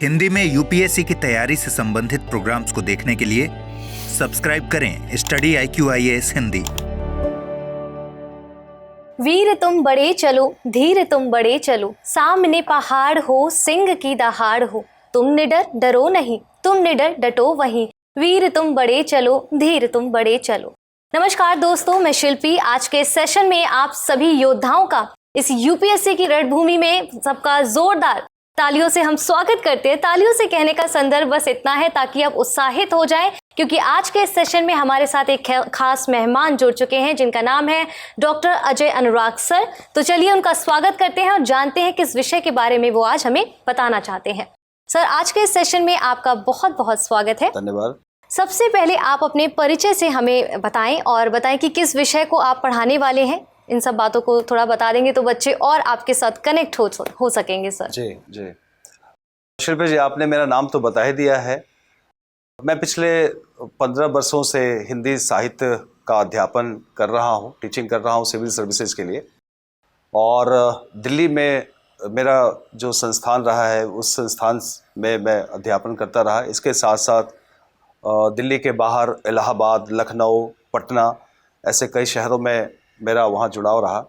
हिंदी में यूपीएससी की तैयारी से संबंधित प्रोग्राम्स को देखने के लिए सब्सक्राइब करें स्टडी IQIAS हिंदी। वीर तुम बड़े चलो, धीर तुम बड़े चलो, सामने पहाड़ हो, सिंह की दहाड़ हो, तुम निडर डरो नहीं, तुम निडर डटो वहीं, वीर तुम बड़े चलो, धीर तुम बड़े चलो। नमस्कार दोस्तों, मैं शिल्पी। आज के सेशन में आप सभी योद्धाओं का इस यूपीएससी की रणभूमि में सबका जोरदार तालियों से हम स्वागत करते हैं। तालियों से कहने का संदर्भ बस इतना है ताकि आप उत्साहित हो जाएं, क्योंकि आज के इस सेशन में हमारे साथ एक खास मेहमान जुड़ चुके हैं जिनका नाम है डॉक्टर अजय अनुराग सर। तो चलिए उनका स्वागत करते हैं और जानते हैं किस विषय के बारे में वो आज हमें बताना चाहते हैं। सर, आज के इस सेशन में आपका बहुत बहुत स्वागत है। धन्यवाद। सबसे पहले आप अपने परिचय से हमें बताएं और बताएं कि किस विषय को आप पढ़ाने वाले हैं। इन सब बातों को थोड़ा बता देंगे तो बच्चे और आपके साथ कनेक्ट हो सकेंगे। सर जी जी शिल्पी जी, आपने मेरा नाम तो बता ही दिया है। मैं पिछले 15 वर्षों से हिंदी साहित्य का अध्यापन कर रहा हूँ, टीचिंग कर रहा हूँ सिविल सर्विसेज के लिए। और दिल्ली में मेरा जो संस्थान रहा है उस संस्थान में मैं अध्यापन करता रहा। इसके साथ साथ दिल्ली के बाहर इलाहाबाद, लखनऊ, पटना ऐसे कई शहरों में मेरा वहाँ जुड़ाव रहा।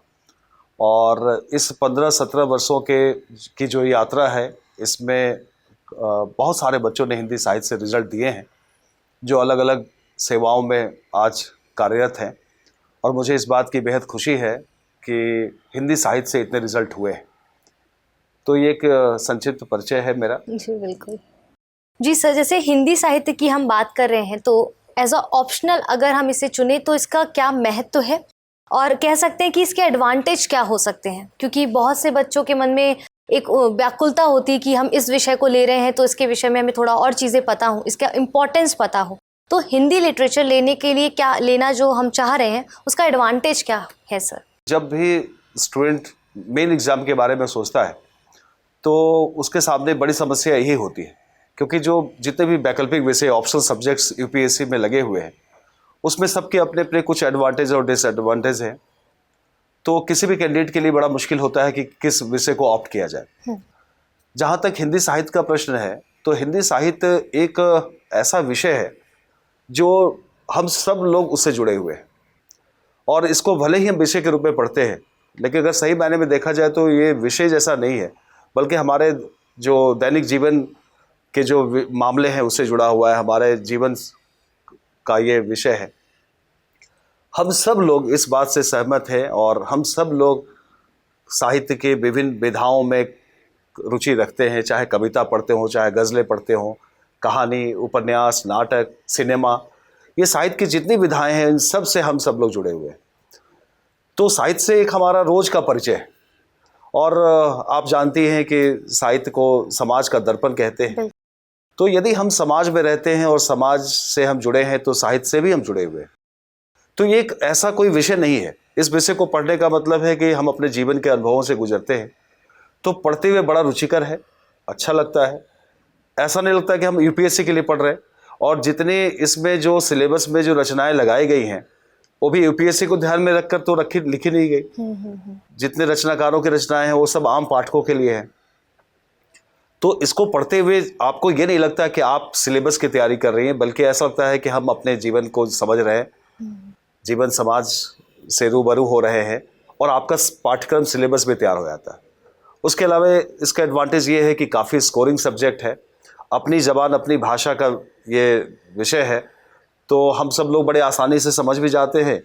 और इस 15-17 वर्षों की जो यात्रा है इसमें बहुत सारे बच्चों ने हिंदी साहित्य से रिज़ल्ट दिए हैं जो अलग अलग सेवाओं में आज कार्यरत हैं। और मुझे इस बात की बेहद खुशी है कि हिंदी साहित्य से इतने रिज़ल्ट हुए हैं। तो ये एक संक्षिप्त परिचय है मेरा। जी बिल्कुल। जी सर, जैसे हिंदी साहित्य की हम बात कर रहे हैं तो एज अ ऑप्शनल अगर हम इसे चुने तो इसका क्या महत्व है और कह सकते हैं कि इसके एडवांटेज क्या हो सकते हैं, क्योंकि बहुत से बच्चों के मन में एक व्याकुलता होती है कि हम इस विषय को ले रहे हैं तो इसके विषय में हमें थोड़ा और चीज़ें पता हो, इसका इम्पोर्टेंस पता हो। तो हिंदी लिटरेचर लेने के लिए क्या लेना जो हम चाह रहे हैं उसका एडवांटेज क्या है सर? जब भी स्टूडेंट मेन एग्ज़ाम के बारे में सोचता है तो उसके सामने बड़ी समस्या यही होती है, क्योंकि जो जितने भी वैकल्पिक विषय ऑप्शनल सब्जेक्ट्स यूपीएससी में लगे हुए हैं उसमें सबके अपने अपने कुछ एडवांटेज और डिसएडवांटेज हैं। तो किसी भी कैंडिडेट के लिए बड़ा मुश्किल होता है कि किस विषय को ऑप्ट किया जाए। जहाँ तक हिंदी साहित्य का प्रश्न है तो हिंदी साहित्य एक ऐसा विषय है जो हम सब लोग उससे जुड़े हुए हैं और इसको भले ही हम विषय के रूप में पढ़ते हैं, लेकिन अगर सही मायने में देखा जाए तो ये विषय जैसा नहीं है, बल्कि हमारे जो दैनिक जीवन के जो मामले हैं उससे जुड़ा हुआ है। हमारे जीवन का ये विषय है। हम सब लोग इस बात से सहमत हैं और हम सब लोग साहित्य के विभिन्न विधाओं में रुचि रखते हैं, चाहे कविता पढ़ते हों, चाहे गज़लें पढ़ते हों, कहानी, उपन्यास, नाटक, सिनेमा, ये साहित्य की जितनी विधाएं हैं इन सब से हम सब लोग जुड़े हुए हैं। तो साहित्य से एक हमारा रोज़ का परिचय है। और आप जानती हैं कि साहित्य को समाज का दर्पण कहते हैं। तो यदि हम समाज में रहते हैं और समाज से हम जुड़े हैं तो साहित्य से भी हम जुड़े हुए हैं। तो ये एक ऐसा कोई विषय नहीं है। इस विषय को पढ़ने का मतलब है कि हम अपने जीवन के अनुभवों से गुजरते हैं, तो पढ़ते हुए बड़ा रुचिकर है, अच्छा लगता है। ऐसा नहीं लगता कि हम यूपीएससी के लिए पढ़ रहे हैं। और जितने इसमें जो सिलेबस में जो रचनाएं लगाई गई हैं वो भी यूपीएससी को ध्यान में रखकर तो लिखी नहीं गई। जितने रचनाकारों की रचनाएं हैं वो सब आम पाठकों के लिए हैं। तो इसको पढ़ते हुए आपको ये नहीं लगता कि आप सिलेबस की तैयारी कर रही हैं, बल्कि ऐसा लगता है कि हम अपने जीवन को समझ रहे हैं, जीवन समाज से रूबरू हो रहे हैं और आपका पाठ्यक्रम सिलेबस में तैयार हो जाता है। उसके अलावा इसका एडवांटेज ये है कि काफ़ी स्कोरिंग सब्जेक्ट है, अपनी ज़बान अपनी भाषा का ये विषय है, तो हम सब लोग बड़े आसानी से समझ भी जाते हैं।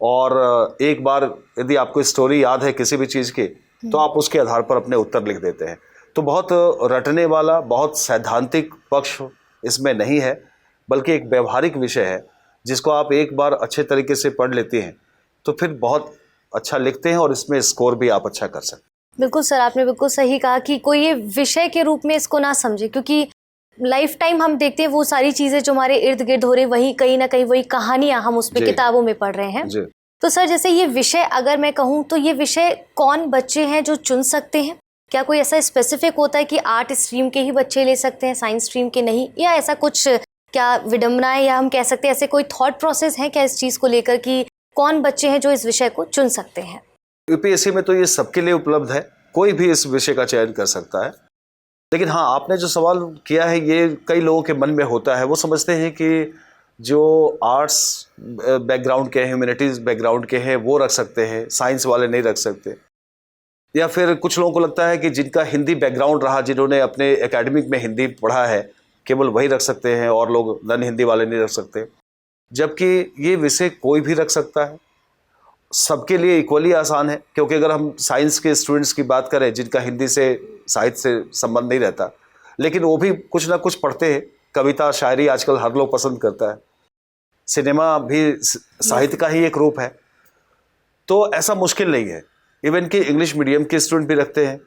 और एक बार यदि आपको स्टोरी याद है किसी भी चीज़ की तो आप उसके आधार पर अपने उत्तर लिख देते हैं। तो बहुत रटने वाला, बहुत सैद्धांतिक पक्ष इसमें नहीं है, बल्कि एक व्यवहारिक विषय है जिसको आप एक बार अच्छे तरीके से पढ़ लेते हैं तो फिर बहुत अच्छा लिखते हैं और इसमें स्कोर भी आप अच्छा कर सकते हैं। बिल्कुल सर, आपने बिल्कुल सही कहा कि कोई ये विषय के रूप में इसको ना समझे, क्योंकि लाइफ टाइम हम देखते हैं वो सारी चीज़ें जो हमारे इर्द गिर्द हो रही, वही कहीं ना कहीं वही कहानियाँ हम उस पर किताबों में पढ़ रहे हैं। तो सर, जैसे ये विषय अगर मैं कहूँ तो ये विषय कौन बच्चे हैं जो चुन सकते हैं? क्या कोई ऐसा स्पेसिफिक होता है कि आर्ट स्ट्रीम के ही बच्चे ले सकते हैं, साइंस स्ट्रीम के नहीं, या ऐसा कुछ क्या विडंबनाएं या हम कह सकते हैं ऐसे कोई थॉट प्रोसेस है क्या इस चीज़ को लेकर कि कौन बच्चे हैं जो इस विषय को चुन सकते हैं? यूपीएससी में तो ये सबके लिए उपलब्ध है, कोई भी इस विषय का चयन कर सकता है। लेकिन हाँ, आपने जो सवाल किया है ये कई लोगों के मन में होता है। वो समझते हैं कि जो आर्ट्स बैकग्राउंड के हैं, ह्यूमैनिटीज़ बैकग्राउंड के हैं, वो रख सकते हैं, साइंस वाले नहीं रख सकते। या फिर कुछ लोगों को लगता है कि जिनका हिंदी बैकग्राउंड रहा, जिन्होंने अपने एकेडमिक में हिंदी पढ़ा है, केवल वही रख सकते हैं और लोग नॉन हिंदी वाले नहीं रख सकते। जबकि ये विषय कोई भी रख सकता है, सबके लिए इक्वली आसान है। क्योंकि अगर हम साइंस के स्टूडेंट्स की बात करें जिनका हिंदी से, साहित्य से संबंध नहीं रहता, लेकिन वो भी कुछ ना कुछ पढ़ते हैं। कविता, शायरी आजकल हर लोग पसंद करता है, सिनेमा भी साहित्य का ही एक रूप है। तो ऐसा मुश्किल नहीं है। इवन कि इंग्लिश मीडियम के स्टूडेंट भी रखते हैं।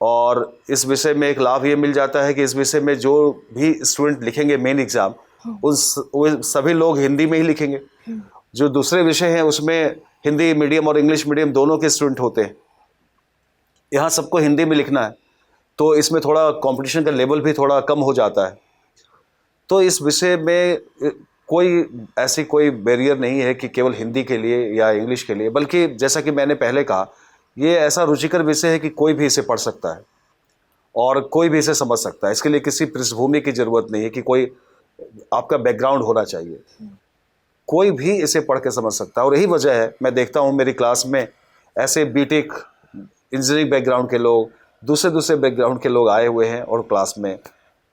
और इस विषय में एक लाभ ये मिल जाता है कि इस विषय में जो भी स्टूडेंट लिखेंगे मेन एग्ज़ाम, वो सभी लोग हिंदी में ही लिखेंगे। जो दूसरे विषय हैं उसमें हिंदी मीडियम और इंग्लिश मीडियम दोनों के स्टूडेंट होते हैं। यहाँ सबको हिंदी में लिखना है, तो इसमें थोड़ा कंपटीशन का लेवल भी थोड़ा कम हो जाता है। तो इस विषय में कोई बैरियर नहीं है कि केवल हिंदी के लिए या इंग्लिश के लिए, बल्कि जैसा कि मैंने पहले कहा, ये ऐसा रुचिकर विषय है कि कोई भी इसे पढ़ सकता है और कोई भी इसे समझ सकता है। इसके लिए किसी पृष्ठभूमि की ज़रूरत नहीं है कि कोई आपका बैकग्राउंड होना चाहिए। कोई भी इसे पढ़ के समझ सकता है। और यही वजह है, मैं देखता हूँ मेरी क्लास में ऐसे बीटेक, इंजीनियरिंग बैकग्राउंड के लोग, दूसरे बैकग्राउंड के लोग आए हुए हैं और क्लास में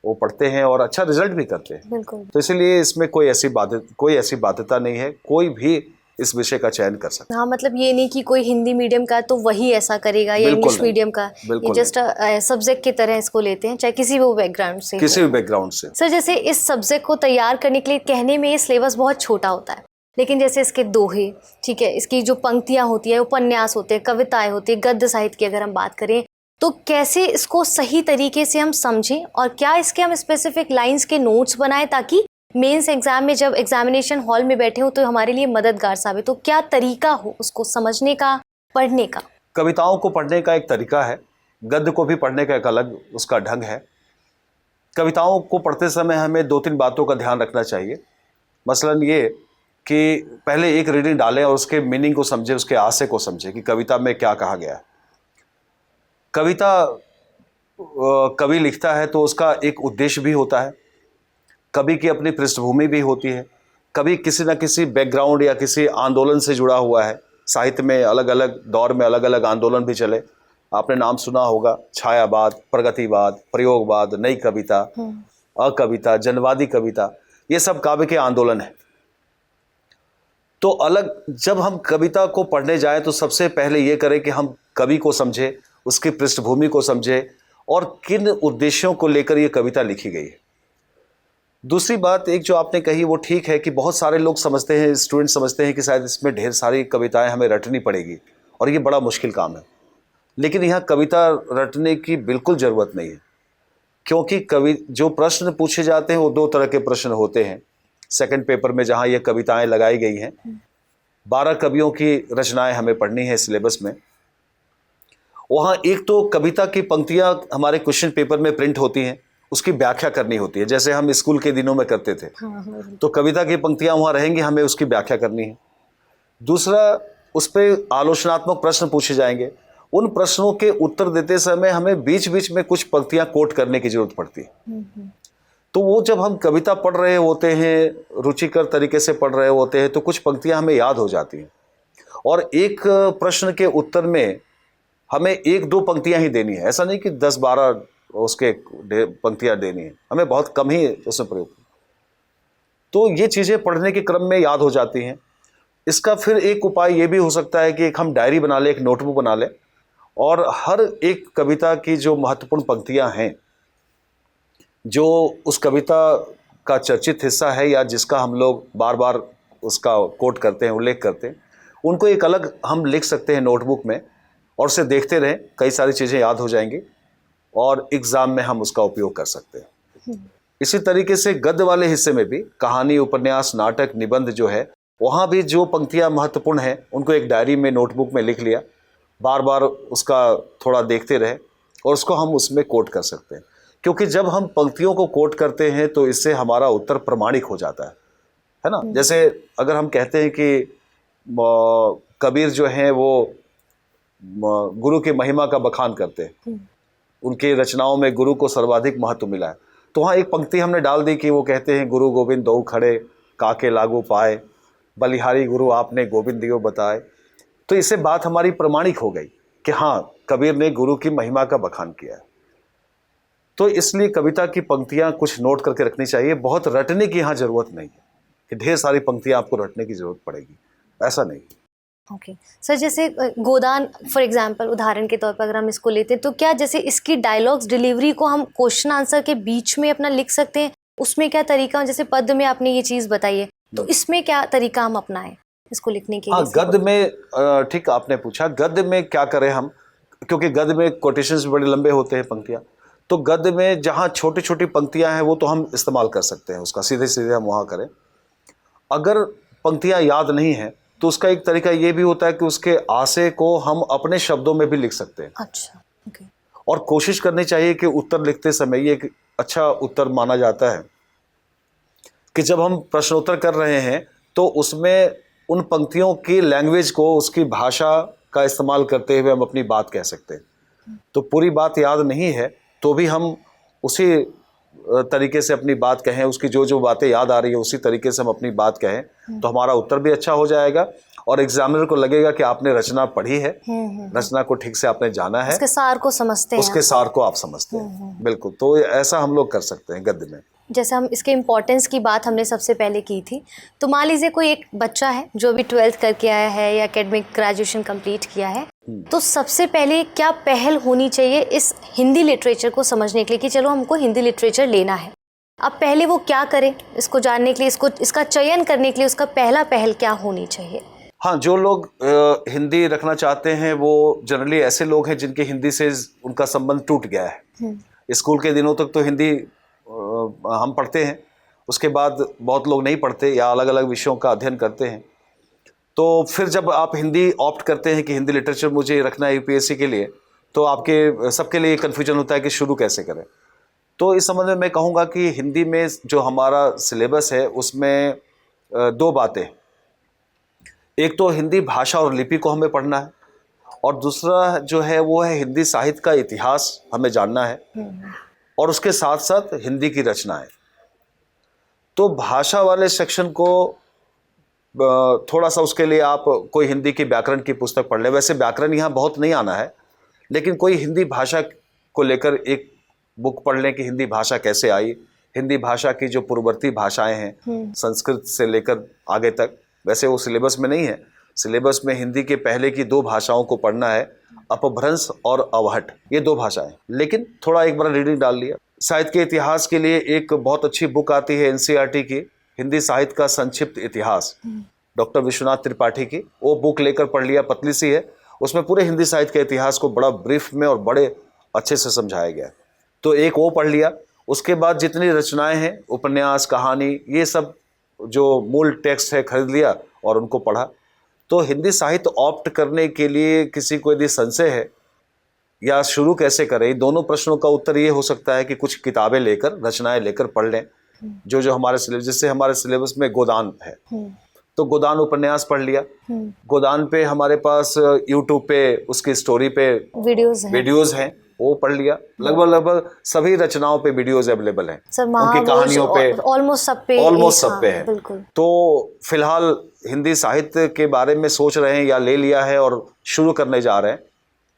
वो पढ़ते हैं और अच्छा रिजल्ट भी करते हैं। बिल्कुल। तो इसलिए इसमें कोई ऐसी बाध्यता नहीं है, कोई भी इस विषय का चयन कर सकता है। हाँ, मतलब ये नहीं कि कोई हिंदी मीडियम का तो वही ऐसा करेगा या इंग्लिश मीडियम का, ये जस्ट सब्जेक्ट की तरह इसको लेते हैं, चाहे किसी भी बैकग्राउंड से, किसी भी बैकग्राउंड से। सर, जैसे इस सब्जेक्ट को तैयार करने के लिए कहने में ये सिलेबस बहुत छोटा होता है, लेकिन जैसे इसके दोहे, ठीक है, इसकी जो पंक्तियाँ होती है, उपन्यास होते हैं, कविताएं होती है, गद्य साहित्य की अगर हम बात करें, तो कैसे इसको सही तरीके से हम समझें और क्या इसके हम स्पेसिफिक लाइंस के नोट्स बनाएं ताकि मेंस एग्जाम में जब एग्जामिनेशन हॉल में बैठे हो तो हमारे लिए मददगार साबित हो। क्या तरीका हो उसको समझने का, पढ़ने का? कविताओं को पढ़ने का एक तरीका है, गद्य को भी पढ़ने का एक अलग उसका ढंग है। कविताओं को पढ़ते समय हमें 2-3 बातों का ध्यान रखना चाहिए। मसलन ये कि पहले एक रीडिंग डालें और उसके मीनिंग को समझें, उसके आशय को समझें कि कविता में क्या कहा गया है। कवि लिखता है तो उसका एक उद्देश्य भी होता है, कवि की अपनी पृष्ठभूमि भी होती है, कवि किसी न किसी बैकग्राउंड या किसी आंदोलन से जुड़ा हुआ है। साहित्य में अलग अलग दौर में अलग अलग आंदोलन भी चले। आपने नाम सुना होगा, छायावाद, प्रगतिवाद, प्रयोगवाद, नई कविता, अकविता, जनवादी कविता, ये सब काव्य के आंदोलन है। तो जब हम कविता को पढ़ने जाएं तो सबसे पहले ये करें कि हम कवि को समझें, उसकी पृष्ठभूमि को समझें और किन उद्देश्यों को लेकर ये कविता लिखी गई है। दूसरी बात एक जो आपने कही वो ठीक है कि बहुत सारे लोग समझते हैं, स्टूडेंट समझते हैं कि शायद इसमें ढेर सारी कविताएं हमें रटनी पड़ेगी और ये बड़ा मुश्किल काम है। लेकिन यहाँ कविता रटने की बिल्कुल ज़रूरत नहीं है, क्योंकि जो प्रश्न पूछे जाते हैं वो 2 तरह के प्रश्न होते हैं। सेकंड पेपर में जहाँ ये कविताएं लगाई गई हैं, 12 कवियों की रचनाएं हमें पढ़नी है सिलेबस में। वहाँ एक तो कविता की पंक्तियाँ हमारे क्वेश्चन पेपर में प्रिंट होती हैं, उसकी व्याख्या करनी होती है, जैसे हम स्कूल के दिनों में करते थे। तो कविता की पंक्तियाँ वहाँ रहेंगी, हमें उसकी व्याख्या करनी है। दूसरा, उस पर आलोचनात्मक प्रश्न पूछे जाएंगे। उन प्रश्नों के उत्तर देते समय हमें बीच बीच में कुछ पंक्तियाँ कोट करने की जरूरत पड़ती है। तो वो जब हम कविता पढ़ रहे होते हैं, रुचिकर तरीके से पढ़ रहे होते हैं, तो कुछ पंक्तियाँ हमें याद हो जाती हैं। और एक प्रश्न के उत्तर में हमें 1-2 पंक्तियाँ ही देनी है, ऐसा नहीं कि 10-12 उसके पंक्तियाँ देनी है, हमें बहुत कम ही उसमें प्रयोग। तो ये चीज़ें पढ़ने के क्रम में याद हो जाती हैं। इसका फिर एक उपाय ये भी हो सकता है कि एक हम डायरी बना लें, एक नोटबुक बना लें और हर एक कविता की जो महत्वपूर्ण पंक्तियाँ हैं, जो उस कविता का चर्चित हिस्सा है या जिसका हम लोग बार बार उसका कोट करते हैं, उल्लेख करते हैं, उनको एक अलग हम लिख सकते हैं नोटबुक में और उसे देखते रहें। कई सारी चीज़ें याद हो जाएंगी और एग्ज़ाम में हम उसका उपयोग कर सकते हैं। इसी तरीके से गद्य वाले हिस्से में भी कहानी, उपन्यास, नाटक, निबंध जो है, वहाँ भी जो पंक्तियाँ महत्वपूर्ण हैं उनको एक डायरी में, नोटबुक में लिख लिया, बार बार उसका थोड़ा देखते रहे और उसको हम उसमें कोट कर सकते हैं। क्योंकि जब हम पंक्तियों को कोट करते हैं तो इससे हमारा उत्तर प्रमाणिक हो जाता है ना। जैसे अगर हम कहते हैं कि कबीर जो हैं वो गुरु की महिमा का बखान करते हैं, उनकी रचनाओं में गुरु को सर्वाधिक महत्व मिला है। तो वहाँ एक पंक्ति हमने डाल दी कि वो कहते हैं, गुरु गोविंद दो खड़े काके लागू पाए, बलिहारी गुरु आपने गोविंद दियो बताए। तो इससे बात हमारी प्रमाणिक हो गई कि हाँ, कबीर ने गुरु की महिमा का बखान किया है। तो इसलिए कविता की पंक्तियां कुछ नोट करके रखनी चाहिए। बहुत रटने की यहाँ जरूरत नहीं है कि ढेर सारी पंक्तियां आपको रटने की जरूरत पड़ेगी, ऐसा नहीं। ओके सर, जैसे गोदान फॉर एग्जांपल उदाहरण के तौर पर अगर हम इसको लेते हैं, तो क्या जैसे इसकी डायलॉग्स डिलीवरी को हम क्वेश्चन आंसर के बीच में अपना लिख सकते हैं? उसमें क्या तरीका, जैसे पद में आपने ये चीज़ बताई है, तो इसमें क्या तरीका हम अपनाएं इसको लिखने के लिए? हाँ, गद्य में ठीक आपने पूछा, गद्य में क्या करें हम, क्योंकि गद्य में कोटेशंस बड़े लंबे होते हैं पंक्तियाँ। तो गद्य में जहाँ छोटी छोटी पंक्तियाँ हैं वो तो हम इस्तेमाल कर सकते हैं, उसका सीधे सीधे हम वहाँ करें। अगर पंक्तियाँ याद नहीं हैं तो उसका एक तरीका ये भी होता है कि उसके आशय को हम अपने शब्दों में भी लिख सकते हैं। अच्छा, ओके। और कोशिश करनी चाहिए कि उत्तर लिखते समय, ये एक अच्छा उत्तर माना जाता है कि जब हम प्रश्नोत्तर कर रहे हैं तो उसमें उन पंक्तियों की लैंग्वेज को, उसकी भाषा का इस्तेमाल करते हुए हम अपनी बात कह सकते हैं। तो पूरी बात याद नहीं है तो भी हम उसी तरीके से अपनी बात कहें, उसकी जो जो बातें याद आ रही है उसी तरीके से हम अपनी बात कहें तो हमारा उत्तर भी अच्छा हो जाएगा और एग्जामिनर को लगेगा कि आपने रचना पढ़ी है, रचना को ठीक से आपने जाना है, उसके सार को समझते हैं, उसके सार को आप समझते हैं। बिल्कुल, तो ऐसा हम लोग कर सकते हैं गद्य में। जैसे हम इसके इम्पोर्टेंस की बात हमने सबसे पहले की थी, तो मान लीजिए कोई एक बच्चा है जो अभी 12th करके आया है या एकेडमिक ग्रेजुएशन कंप्लीट किया है, तो सबसे पहले क्या पहल होनी चाहिए इस हिंदी लिटरेचर को समझने के लिए कि चलो हमको हिंदी लिटरेचर लेना है? अब पहले वो क्या करे इसको जानने के लिए, इसका चयन करने के लिए उसका पहला पहल क्या होनी चाहिए? हाँ, जो लोग हिंदी रखना चाहते हैं वो जनरली ऐसे लोग हैं जिनके हिंदी से उनका संबंध टूट गया है। स्कूल के दिनों तक तो हिंदी हम पढ़ते हैं, उसके बाद बहुत लोग नहीं पढ़ते या अलग अलग विषयों का अध्ययन करते हैं। तो फिर जब आप हिंदी ऑप्ट करते हैं कि हिंदी लिटरेचर मुझे रखना है यूपीएससी के लिए, तो आपके सबके लिए कन्फ्यूजन होता है कि शुरू कैसे करें। तो इस संबंध में मैं कहूँगा कि हिंदी में जो हमारा सिलेबस है उसमें दो बातें, एक तो हिंदी भाषा और लिपि को हमें पढ़ना है और दूसरा जो है वो है हिंदी साहित्य का इतिहास हमें जानना है और उसके साथ साथ हिंदी की रचनाएं। तो भाषा वाले सेक्शन को थोड़ा सा, उसके लिए आप कोई हिंदी की व्याकरण की पुस्तक पढ़ लें। वैसे व्याकरण यहाँ बहुत नहीं आना है, लेकिन कोई हिंदी भाषा को लेकर एक बुक पढ़ लें कि हिंदी भाषा कैसे आई, हिंदी भाषा की जो पूर्ववर्ती भाषाएं हैं संस्कृत से लेकर आगे तक। वैसे वो सिलेबस में नहीं है, सिलेबस में हिंदी के पहले की दो भाषाओं को पढ़ना है, अपभ्रंश और अवहट, ये दो भाषाएं। लेकिन थोड़ा एक बार रीडिंग डाल लिया। साहित्य के इतिहास के लिए एक बहुत अच्छी बुक आती है एनसीईआरटी की, हिंदी साहित्य का संक्षिप्त इतिहास, डॉक्टर विश्वनाथ त्रिपाठी की। वो बुक लेकर पढ़ लिया, पतली सी है, उसमें पूरे हिंदी साहित्य के इतिहास को बड़ा ब्रीफ में और बड़े अच्छे से समझाया गया है। तो एक वो पढ़ लिया। उसके बाद जितनी रचनाएं हैं, उपन्यास, कहानी, ये सब जो मूल टेक्स्ट है खरीद लिया और उनको पढ़ा। तो हिंदी साहित्य ऑप्ट करने के लिए किसी को यदि संशय है या शुरू कैसे करें, दोनों प्रश्नों का उत्तर ये हो सकता है कि कुछ किताबें लेकर, रचनाएं लेकर पढ़ लें जो जो हमारे सिलेबस, जैसे हमारे सिलेबस में गोदान है तो गोदान उपन्यास पढ़ लिया। गोदान पे हमारे पास यूट्यूब पे उसकी स्टोरी पे वीडियोज हैं, वो पढ़ लिया। लगभग सभी रचनाओं पे वीडियोज अवेलेबल हैं, उनकी कहानियों पे ऑलमोस्ट सब पे है। तो फिलहाल हिंदी साहित्य के बारे में सोच रहे हैं या ले लिया है और शुरू करने जा रहे हैं,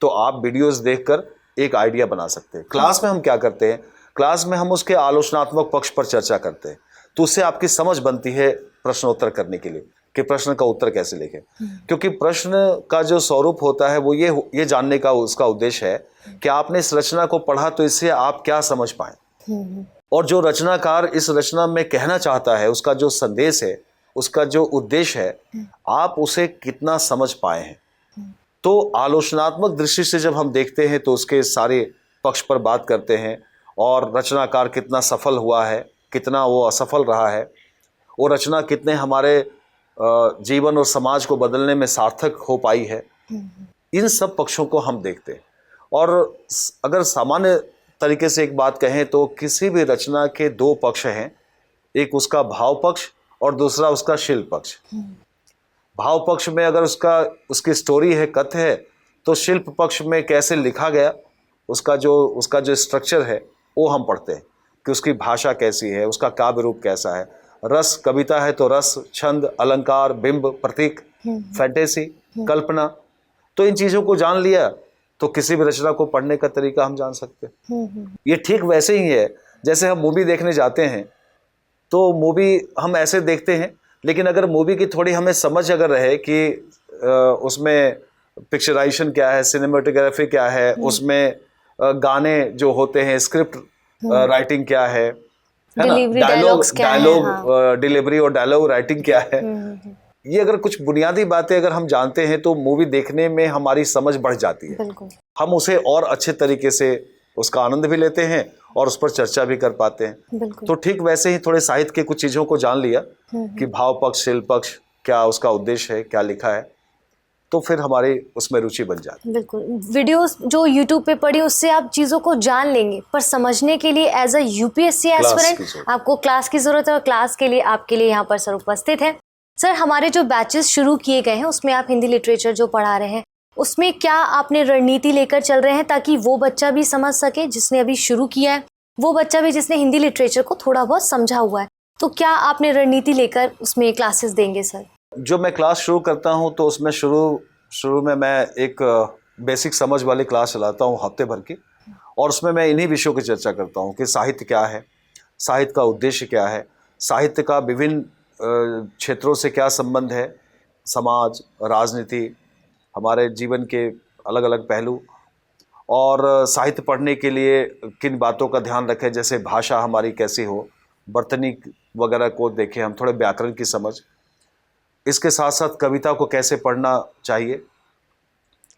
तो आप वीडियोज देखकर एक आइडिया बना सकते हैं। क्लास में हम क्या करते हैं, क्लास में हम उसके आलोचनात्मक पक्ष पर चर्चा करते हैं, तो उससे आपकी समझ बनती है प्रश्नोत्तर करने के लिए कि प्रश्न का उत्तर कैसे लिखें। क्योंकि प्रश्न का जो स्वरूप होता है वो ये जानने का उसका उद्देश्य है कि आपने इस रचना को पढ़ा तो इससे आप क्या समझ पाएं, और जो रचनाकार इस रचना में कहना चाहता है, उसका जो संदेश है, उसका जो उद्देश्य है, आप उसे कितना समझ पाए हैं। तो आलोचनात्मक दृष्टि से जब हम देखते हैं तो उसके सारे पक्ष पर बात करते हैं और रचनाकार कितना सफल हुआ है, कितना वो असफल रहा है, वो रचना कितने हमारे जीवन और समाज को बदलने में सार्थक हो पाई है, इन सब पक्षों को हम देखते हैं। और अगर सामान्य तरीके से एक बात कहें तो किसी भी रचना के दो पक्ष हैं, एक उसका भाव पक्ष और दूसरा उसका शिल्प पक्ष। भाव पक्ष में अगर उसकी स्टोरी है, कथ्य है, तो शिल्प पक्ष में कैसे लिखा गया उसका जो स्ट्रक्चर है वो हम पढ़ते हैं कि उसकी भाषा कैसी है, उसका काव्य रूप कैसा है। रस, कविता है तो रस, छंद, अलंकार, बिंब, प्रतीक, फैंटेसी, कल्पना। तो इन चीज़ों को जान लिया तो किसी भी रचना को पढ़ने का तरीका हम जान सकते हैं। ये ठीक वैसे ही है जैसे हम मूवी देखने जाते हैं तो मूवी हम ऐसे देखते हैं, लेकिन अगर मूवी की थोड़ी हमें समझ अगर रहे कि उसमें पिक्चराइजेशन क्या है, सिनेमेटोग्राफी क्या है, उसमें गाने जो होते हैं, स्क्रिप्ट राइटिंग क्या है ना, डायलॉग डिलीवरी और डायलॉग राइटिंग क्या है, ये अगर कुछ बुनियादी बातें अगर हम जानते हैं तो मूवी देखने में हमारी समझ बढ़ जाती है। हम उसे और अच्छे तरीके से उसका आनंद भी लेते हैं और उस पर चर्चा भी कर पाते हैं। तो ठीक वैसे ही थोड़े साहित्य के कुछ चीज़ों को जान लिया कि भाव पक्ष, शिल्प पक्ष, क्या उसका उद्देश्य है, क्या लिखा है, तो फिर हमारी उसमें रुचि बन जाती है। बिल्कुल, वीडियोस जो यूट्यूब पे पढ़ी उससे आप चीज़ों को जान लेंगे, पर समझने के लिए एज अ यूपीएससी एस्पिरेंट आपको क्लास की ज़रूरत है, और क्लास के लिए आपके लिए यहाँ पर सर उपस्थित है। सर, हमारे जो बैचेस शुरू किए गए हैं उसमें आप हिंदी लिटरेचर जो पढ़ा रहे हैं, उसमें क्या आपने रणनीति लेकर चल रहे हैं ताकि वो बच्चा भी समझ सके जिसने अभी शुरू किया है, वो बच्चा भी जिसने हिंदी लिटरेचर को थोड़ा बहुत समझा हुआ है, तो क्या आपने रणनीति लेकर उसमें क्लासेस देंगे सर? जो मैं क्लास शुरू करता हूं तो उसमें शुरू में मैं एक बेसिक समझ वाली क्लास चलाता हूं हफ्ते भर की, और उसमें मैं इन्हीं विषयों की चर्चा करता हूं कि साहित्य क्या है, साहित्य का उद्देश्य क्या है, साहित्य का विभिन्न क्षेत्रों से क्या संबंध है, समाज, राजनीति, हमारे जीवन के अलग अलग पहलू, और साहित्य पढ़ने के लिए किन बातों का ध्यान रखें, जैसे भाषा हमारी कैसी हो, वर्तनी वगैरह को देखें हम, थोड़े व्याकरण की समझ। इसके साथ साथ कविता को कैसे पढ़ना चाहिए,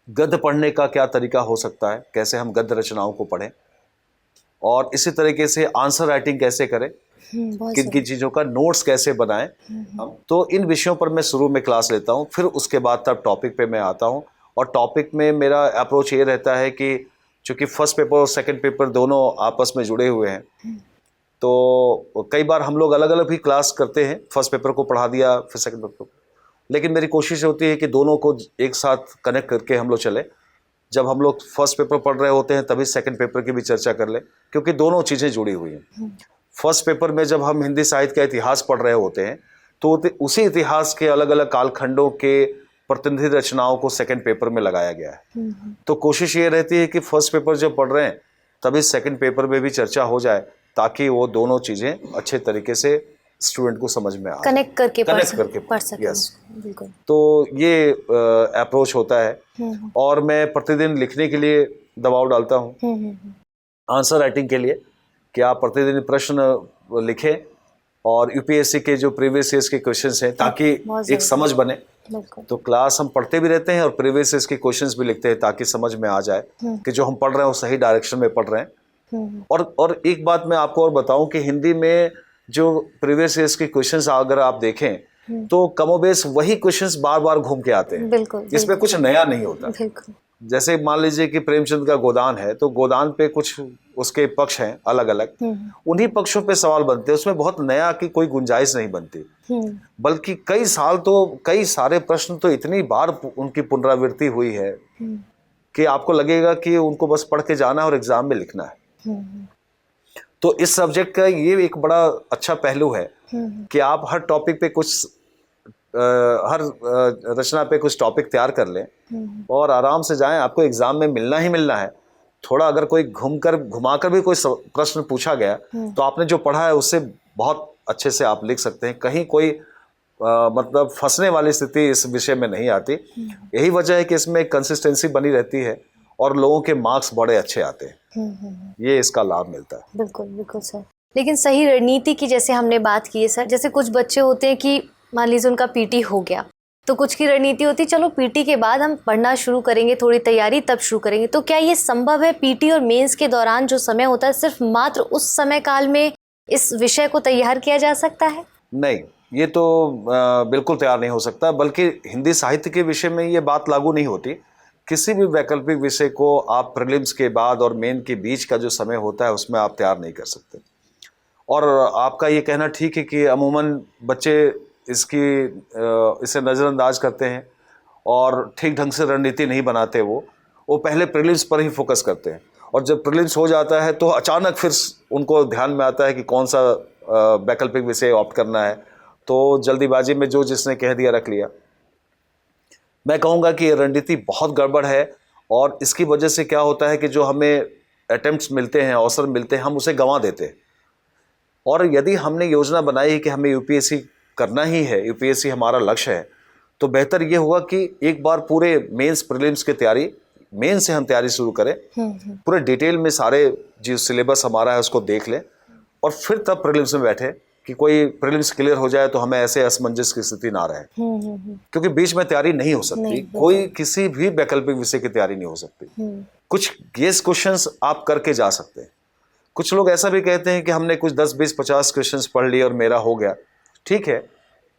गद्य पढ़ने का क्या तरीका हो सकता है, कैसे हम गद्य रचनाओं को पढ़ें, और इसी तरीके से आंसर राइटिंग कैसे करें, किन किन चीज़ों का नोट्स कैसे बनाएं हम। तो इन विषयों पर मैं शुरू में क्लास लेता हूं, फिर उसके बाद तब टॉपिक पे मैं आता हूं, और टॉपिक में मेरा अप्रोच ये रहता है कि चूँकि फर्स्ट पेपर और सेकंड पेपर दोनों आपस में जुड़े हुए हैं, तो कई बार हम लोग अलग अलग भी क्लास करते हैं, फर्स्ट पेपर को पढ़ा दिया फिर सेकंड पेपर को, लेकिन मेरी कोशिश होती है कि दोनों को एक साथ कनेक्ट करके हम लोग चले। जब हम लोग फर्स्ट पेपर पढ़ रहे होते हैं तभी सेकंड पेपर की भी चर्चा कर लें, क्योंकि दोनों चीज़ें जुड़ी हुई हैं। फर्स्ट पेपर में जब हम हिंदी साहित्य का इतिहास पढ़ रहे होते हैं तो उसी इतिहास के अलग अलग कालखंडों के प्रतिनिधि रचनाओं को सेकंड पेपर में लगाया गया है। तो कोशिश ये रहती है कि फर्स्ट पेपर जब पढ़ रहे हैं तभी सेकंड पेपर में भी चर्चा हो जाए, ताकि वो दोनों चीज़ें अच्छे तरीके से स्टूडेंट को समझ में आ कनेक्ट करके पढ़ सके। यस, तो ये अप्रोच होता है। और मैं प्रतिदिन लिखने के लिए दबाव डालता हूँ, आंसर राइटिंग के लिए, कि आप प्रतिदिन प्रश्न लिखें और यूपीएससी के जो प्रीवियस ईयर्स के क्वेश्चंस हैं, ताकि एक समझ बने। तो क्लास हम पढ़ते भी रहते हैं और प्रीवियस ईयर्स के क्वेश्चंस भी लिखते हैं, ताकि समझ में आ जाए कि जो हम पढ़ रहे हैं वो सही डायरेक्शन में पढ़ रहे हैं। और एक बात मैं आपको और बताऊं कि हिंदी में जो प्रीवियस ईयर्स के क्वेश्चंस अगर आप देखें तो कमोबेश वही क्वेश्चंस बार बार घूम के आते हैं। इसमें कुछ नया नहीं होता। जैसे मान लीजिए कि प्रेमचंद का गोदान है, तो गोदान पे कुछ उसके पक्ष हैं अलग अलग, उन्हीं पक्षों पे सवाल बनते हैं, उसमें बहुत नया की कोई गुंजाइश नहीं बनती, बल्कि कई सारे प्रश्न तो इतनी बार उनकी पुनरावृत्ति हुई है कि आपको लगेगा कि उनको बस पढ़ के जाना है और एग्जाम में लिखना है। तो इस सब्जेक्ट का ये एक बड़ा अच्छा पहलू है कि आप हर टॉपिक पे कुछ हर रचना पे कुछ टॉपिक तैयार कर लें और आराम से जाएं, आपको एग्जाम में मिलना ही मिलना है। थोड़ा अगर कोई घुमाकर भी कोई प्रश्न पूछा गया तो आपने जो पढ़ा है उससे बहुत अच्छे से आप लिख सकते हैं, कहीं कोई मतलब फंसने वाली स्थिति इस विषय में नहीं आती। यही वजह है कि इसमें कंसिस्टेंसी बनी रहती है और लोगों के मार्क्स बड़े अच्छे आते हैं, ये इसका लाभ मिलता है। बिल्कुल बिल्कुल सर। लेकिन सही रणनीति की जैसे हमने बात की है सर, जैसे कुछ बच्चे होते हैं कि मान लीजिए उनका पीटी हो गया, तो कुछ की रणनीति होती है चलो पीटी के बाद हम पढ़ना शुरू करेंगे, थोड़ी तैयारी तब शुरू करेंगे। तो क्या ये संभव है पीटी और मेंस के दौरान जो समय होता है सिर्फ मात्र उस समय काल में इस विषय को तैयार किया जा सकता है? नहीं, ये तो बिल्कुल तैयार नहीं हो सकता, बल्कि हिंदी साहित्य के विषय में ये बात लागू नहीं होती। किसी भी वैकल्पिक विषय को आप प्रीलिम्स के बाद और मेन के बीच का जो समय होता है उसमें आप तैयार नहीं कर सकते। और आपका ये कहना ठीक है कि अमूमन बच्चे इसे नज़रअंदाज करते हैं और ठीक ढंग से रणनीति नहीं बनाते। वो पहले प्रीलिम्स पर ही फोकस करते हैं और जब प्रीलिम्स हो जाता है तो अचानक फिर उनको ध्यान में आता है कि कौन सा वैकल्पिक विषय ऑप्ट करना है, तो जल्दीबाजी में जो जिसने कह दिया रख लिया। मैं कहूँगा कि ये रणनीति बहुत गड़बड़ है, और इसकी वजह से क्या होता है कि जो हमें अटेम्प्ट्स मिलते हैं, अवसर मिलते हैं, हम उसे गंवा देते हैं। और यदि हमने योजना बनाई है कि हमें यूपीएससी करना ही है, यूपीएससी हमारा लक्ष्य है, तो बेहतर ये होगा कि एक बार पूरे मेंस प्रीलिम्स की तैयारी, मेन से हम तैयारी शुरू करें, पूरे डिटेल में सारे जो सिलेबस हमारा है उसको देख लें, और फिर तब प्रीलिम्स में बैठे कि कोई प्रीलिम्स क्लियर हो जाए तो हमें ऐसे असमंजस की स्थिति ना रहे, क्योंकि बीच में तैयारी नहीं हो सकती, कोई किसी भी वैकल्पिक विषय की तैयारी नहीं हो सकती। कुछ गेस क्वेश्चंस आप करके जा सकते हैं। कुछ लोग ऐसा भी कहते हैं कि हमने कुछ 10, 20, 50 क्वेश्चंस पढ़ लिए और मेरा हो गया। ठीक है,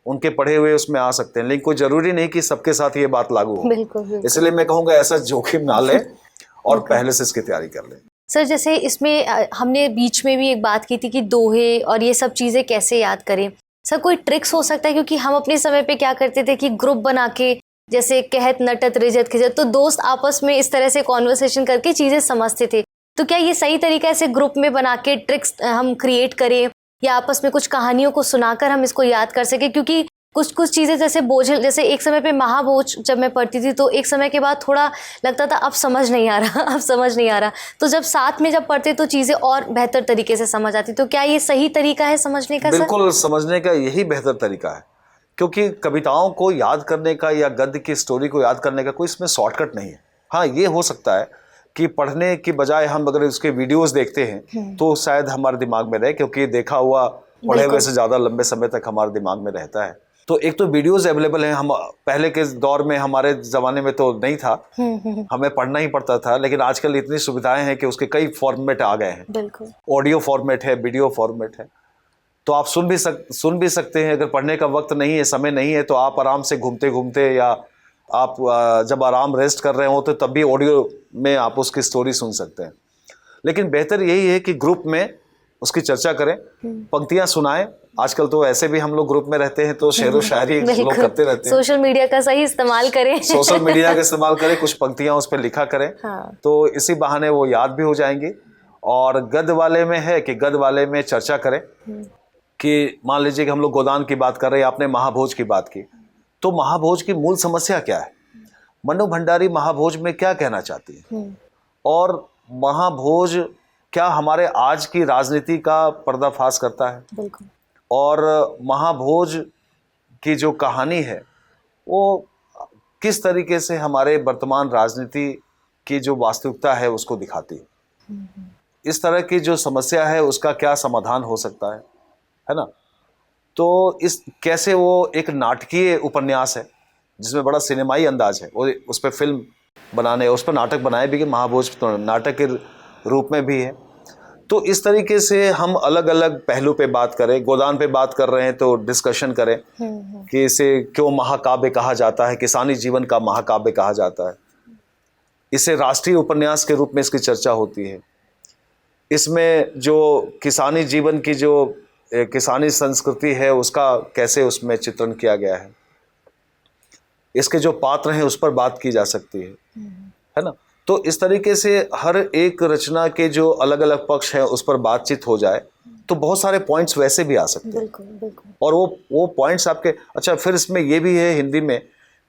उनके पढ़े हुए उसमें आ सकते हैं, लेकिन कोई जरूरी नहीं कि सबके साथ ये बात लागू हो। बिल्कुल। इसलिए मैं कहूँगा ऐसा जोखिम ना लें और पहले से इसकी तैयारी कर लें। सर, जैसे इसमें हमने बीच में भी एक बात की थी कि दोहे और ये सब चीज़ें कैसे याद करें। सर, कोई ट्रिक्स हो सकता है? क्योंकि हम अपने समय पे क्या करते थे कि ग्रुप बना के, जैसे कहत नटत रिजत खिजत, तो दोस्त आपस में इस तरह से कॉन्वर्सेशन करके चीज़ें समझते थे। तो क्या ये सही तरीका है, ऐसे ग्रुप में बना के ट्रिक्स हम क्रिएट करें, या आपस में कुछ कहानियों को सुनाकर हम इसको याद कर सकें? क्योंकि कुछ चीज़ें जैसे बोझल, जैसे एक समय पे महाभोज जब मैं पढ़ती थी तो एक समय के बाद थोड़ा लगता था अब समझ नहीं आ रहा, अब समझ नहीं आ रहा। तो जब साथ में जब पढ़ते तो चीज़ें और बेहतर तरीके से समझ आती। तो क्या ये सही तरीका है समझने का? बिल्कुल, समझने का यही बेहतर तरीका है, क्योंकि कविताओं को याद करने का या गद्य की स्टोरी को याद करने का कोई इसमें शॉर्टकट नहीं है। हाँ, ये हो सकता है कि पढ़ने की बजाय हम अगर उसके वीडियोस देखते हैं तो शायद हमारे दिमाग में रहे, क्योंकि देखा हुआ पढ़े हुए से ज़्यादा लंबे समय तक हमारे दिमाग में रहता है। तो एक तो वीडियोस अवेलेबल हैं, हम पहले के दौर में, हमारे ज़माने में तो नहीं था, हमें पढ़ना ही पड़ता था, लेकिन आजकल इतनी सुविधाएं हैं कि उसके कई फॉर्मेट आ गए हैं। बिल्कुल, ऑडियो फॉर्मेट है, वीडियो फॉर्मेट है, तो आप सुन भी सकते हैं। अगर पढ़ने का वक्त नहीं है, समय नहीं है, तो आप आराम से घूमते घूमते, या आप जब आराम रेस्ट कर रहे हो तो तब भी ऑडियो में आप उसकी स्टोरी सुन सकते हैं। लेकिन बेहतर यही है कि ग्रुप में उसकी चर्चा करें, पंक्तियां सुनाएं। आजकल तो ऐसे भी हम लोग ग्रुप में रहते हैं तो शेरो शायरी लोग करते रहते हैं। सोशल मीडिया का सही इस्तेमाल करें। सोशल मीडिया का इस्तेमाल करें, कुछ पंक्तियां उस पर लिखा करें। हाँ। तो इसी बहाने वो याद भी हो जाएंगी। और गद्य वाले में है कि गद्य वाले में चर्चा करें कि मान लीजिए कि हम लोग गोदान की बात कर रहे हैं, आपने महाभोज की बात की, तो महाभोज की मूल समस्या क्या है, मनु भंडारी महाभोज में क्या कहना चाहती है, और महाभोज क्या हमारे आज की राजनीति का पर्दाफाश करता है। बिल्कुल। और महाभोज की जो कहानी है वो किस तरीके से हमारे वर्तमान राजनीति की जो वास्तविकता है उसको दिखाती है। इस तरह की जो समस्या है उसका क्या समाधान हो सकता है ना। तो इस कैसे वो एक नाटकीय उपन्यास है जिसमें बड़ा सिनेमाई अंदाज है, वो उस पर फिल्म बनाने, उस पर नाटक बनाए भी कि महाभोज तो नाटक के रूप में भी है। तो इस तरीके से हम अलग अलग पहलू पे बात करें। गोदान पे बात कर रहे हैं तो डिस्कशन करें कि इसे क्यों महाकाव्य कहा जाता है, किसानी जीवन का महाकाव्य कहा जाता है। इसे राष्ट्रीय उपन्यास के रूप में इसकी चर्चा होती है। इसमें जो किसानी जीवन की जो किसानी संस्कृति है उसका कैसे उसमें चित्रण किया गया है, इसके जो पात्र हैं उस पर बात की जा सकती है ना। तो इस तरीके से हर एक रचना के जो अलग अलग पक्ष हैं उस पर बातचीत हो जाए तो बहुत सारे पॉइंट्स वैसे भी आ सकते हैं। बिल्कुल। और वो पॉइंट्स आपके, अच्छा फिर इसमें ये भी है हिंदी में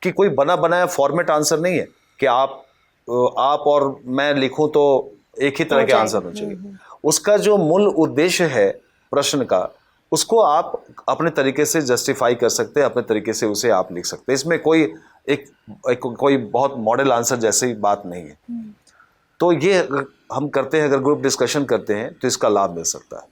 कि कोई बना बनाया फॉर्मेट आंसर नहीं है कि आप और मैं लिखूं तो एक ही तरह के आंसर होने चाहिए। उसका जो मूल उद्देश्य है प्रश्न का, उसको आप अपने तरीके से जस्टिफाई कर सकते हैं, अपने तरीके से उसे आप लिख सकते हैं। इसमें कोई कोई बहुत मॉडल आंसर जैसी बात नहीं है। तो ये हम करते हैं, अगर ग्रुप डिस्कशन करते हैं तो इसका लाभ मिल सकता है,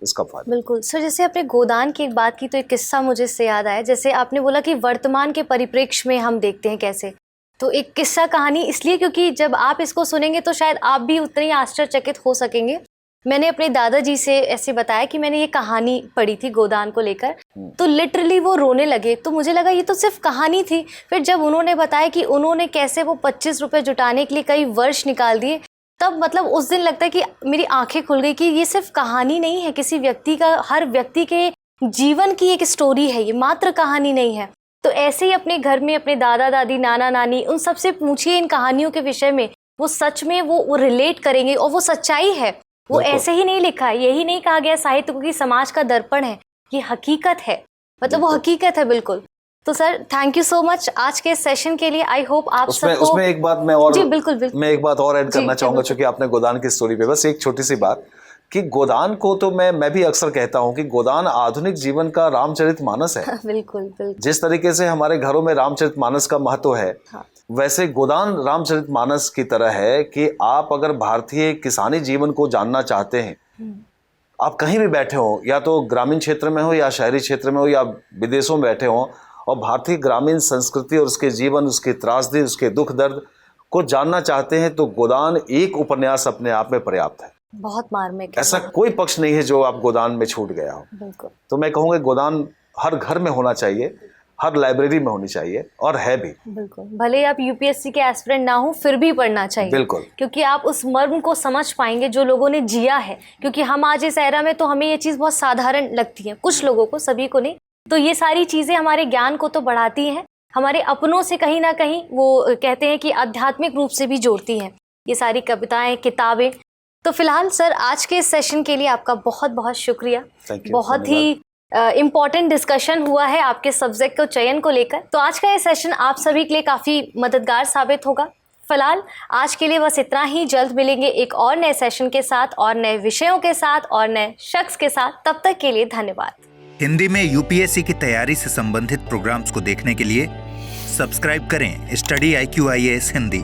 इसका फायदा। बिल्कुल सर, जैसे आपने गोदान की एक बात की तो एक किस्सा मुझे इससे याद आया। जैसे आपने बोला कि वर्तमान के परिप्रेक्ष्य में हम देखते हैं कैसे, तो एक किस्सा कहानी इसलिए क्योंकि जब आप इसको सुनेंगे तो शायद आप भी उतने ही आश्चर्यचकित हो सकेंगे। मैंने अपने दादाजी से ऐसे बताया कि मैंने ये कहानी पढ़ी थी गोदान को लेकर, तो लिटरली वो रोने लगे। तो मुझे लगा ये तो सिर्फ कहानी थी। फिर जब उन्होंने बताया कि उन्होंने कैसे वो 25 रुपये जुटाने के लिए कई वर्ष निकाल दिए, तब मतलब उस दिन लगता है कि मेरी आंखें खुल गई कि ये सिर्फ कहानी नहीं है किसी व्यक्ति का, हर व्यक्ति के जीवन की एक स्टोरी है, ये मात्र कहानी नहीं है। तो ऐसे ही अपने घर में अपने दादा दादी, नाना नानी, उन सबसे पूछिए इन कहानियों के विषय में वो सच में वो रिलेट करेंगे और वो सच्चाई है, वो बिल्कुल। ऐसे ही नहीं लिखा है, यही नहीं कहा गया साहित्य को कि समाज का दर्पण है, ये हकीकत है, मतलब वो बिल्कुल। हकीकत है बिल्कुल। तो sir thank you so much आज के सेशन के लिए। आई होप आप उसमें सबको उसमें एक बात मैं और जी बिल्कुल बिल्कुल मैं एक बात और ऐड जी, करना चाहूंगा, बिल्कुल। चूंकि आपने गोदान की स्टोरी पे, बस एक छोटी सी बात कि गोदान को तो मैं भी अक्सर कहता हूं कि गोदान आधुनिक जीवन का रामचरितमानस है। बिल्कुल बिल्कुल जिस तरीके से हमारे घरों में रामचरितमानस का महत्व है, हाँ। वैसे गोदान रामचरितमानस की तरह है कि आप अगर भारतीय किसानी जीवन को जानना चाहते हैं, आप कहीं भी बैठे हो, या तो ग्रामीण क्षेत्र में हो या शहरी क्षेत्र में हो या विदेशों में बैठे हो, और भारतीय ग्रामीण संस्कृति और उसके जीवन, उसके त्रासदी, उसके दुख दर्द को जानना चाहते हैं, तो गोदान एक उपन्यास अपने आप में पर्याप्त है। बहुत मार्मिक है, ऐसा कोई पक्ष नहीं है जो आप गोदान में छूट गया हो। बिल्कुल तो मैं कहूँगा गोदान हर घर में होना चाहिए, हर लाइब्रेरी में होनी चाहिए, और है भी। बिल्कुल। भले ही आप यूपीएससी के एस्पिरेंट ना हो, फिर भी पढ़ना चाहिए, बिल्कुल। क्योंकि आप उस मर्म को समझ पाएंगे जो लोगों ने जिया है। क्योंकि हम आज इस एरा में तो हमें ये चीज़ बहुत साधारण लगती है, कुछ लोगों को, सभी को नहीं। तो ये सारी चीज़ें हमारे ज्ञान को तो बढ़ाती हैं, हमारे अपनों से कहीं ना कहीं वो कहते हैं कि आध्यात्मिक रूप से भी जोड़ती हैं ये सारी कविताएं, किताबें। तो फिलहाल सर आज के इस सेशन के लिए आपका बहुत बहुत शुक्रिया। Thank you, बहुत ही इम्पॉर्टेंट डिस्कशन हुआ है आपके सब्जेक्ट को चयन को लेकर। तो आज का ये सेशन आप सभी के लिए काफ़ी मददगार साबित होगा। फिलहाल आज के लिए बस इतना ही। जल्द मिलेंगे एक और नए सेशन के साथ, और नए विषयों के साथ, और नए शख्स के साथ। तब तक के लिए धन्यवाद। हिंदी में यूपीएससी की तैयारी से संबंधित प्रोग्राम्स को देखने के लिए सब्सक्राइब करें स्टडी IQ IAS हिंदी।